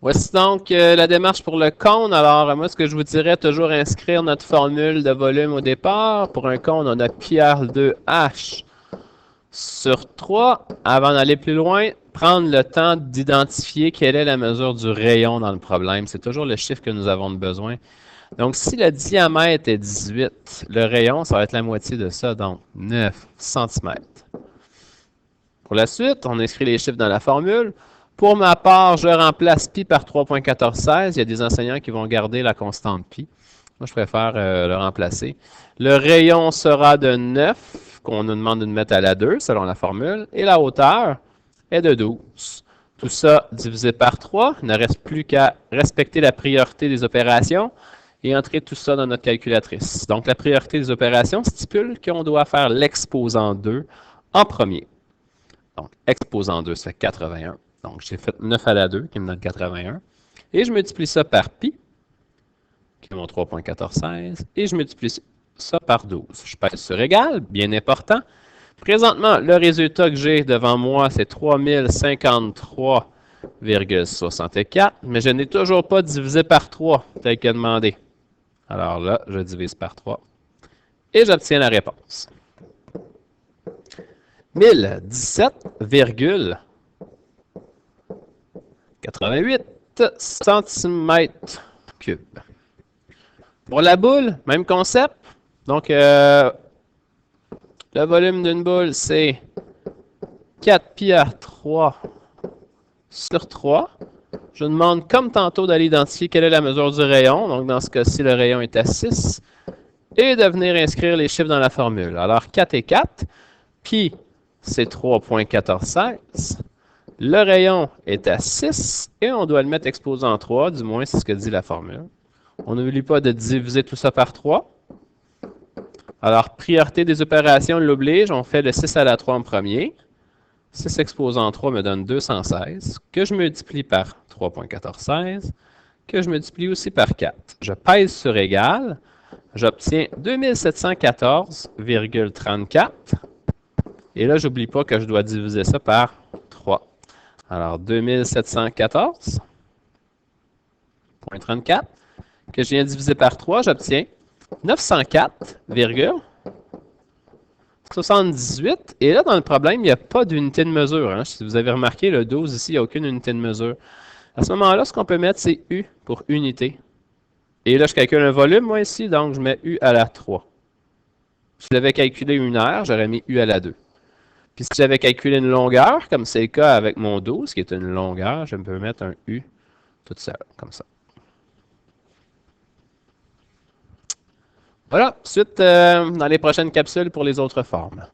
Voici donc la démarche pour le cône. Alors, moi, ce que je vous dirais, toujours inscrire notre formule de volume au départ. Pour un cône, on a pi R2H sur 3. Avant d'aller plus loin, prendre le temps d'identifier quelle est la mesure du rayon dans le problème. C'est toujours le chiffre que nous avons besoin. Donc, si le diamètre est 18, le rayon, ça va être la moitié de ça, donc 9 cm. Pour la suite, on inscrit les chiffres dans la formule. Pour ma part, je remplace pi par 3.1416. Il y a des enseignants qui vont garder la constante pi. Moi, je préfère le remplacer. Le rayon sera de 9, qu'on nous demande de mettre à la 2, selon la formule. Et la hauteur est de 12. Tout ça divisé par 3. Il ne reste plus qu'à respecter la priorité des opérations et entrer tout ça dans notre calculatrice. Donc, la priorité des opérations stipule qu'on doit faire l'exposant 2 en premier. Donc, exposant 2, ça fait 81. Donc, j'ai fait 9 à la 2, qui me donne 81. Et je multiplie ça par pi, qui est mon 3.1416. Et je multiplie ça par 12. Je pèse sur égal, bien important. Présentement, le résultat que j'ai devant moi, c'est 3053,64. Mais je n'ai toujours pas divisé par 3, tel que demandé. Alors là, je divise par 3. Et j'obtiens la réponse. 1017,88 cm3. Pour la boule, même concept. Donc, le volume d'une boule, c'est 4 pi r3 sur 3. Je demande, comme tantôt, d'aller identifier quelle est la mesure du rayon. Donc, dans ce cas-ci, le rayon est à 6. Et de venir inscrire les chiffres dans la formule. Alors, 4 et 4. Pi, c'est 3.1416. Le rayon est à 6 et on doit le mettre exposant 3, du moins c'est ce que dit la formule. On n'oublie pas de diviser tout ça par 3. Alors, priorité des opérations l'oblige, on fait le 6 à la 3 en premier. 6 exposant 3 me donne 216, que je multiplie par 3.1416, que je multiplie aussi par 4. Je pèse sur égal, j'obtiens 2714,34. Et là, j'oublie pas que je dois diviser ça par 3. Alors, 2714,34, que je viens de diviser par 3, j'obtiens 904,78. Et là, dans le problème, il n'y a pas d'unité de mesure. Hein. Si vous avez remarqué, le 12 ici, il n'y a aucune unité de mesure. À ce moment-là, ce qu'on peut mettre, c'est U pour unité. Et là, je calcule un volume, moi, ici, donc je mets U à la 3. Si j'avais calculé une heure, j'aurais mis U à la 2. Puis si j'avais calculé une longueur, comme c'est le cas avec mon 12, qui est une longueur, je peux mettre un U tout seul, comme ça. Voilà, suite dans les prochaines capsules pour les autres formes.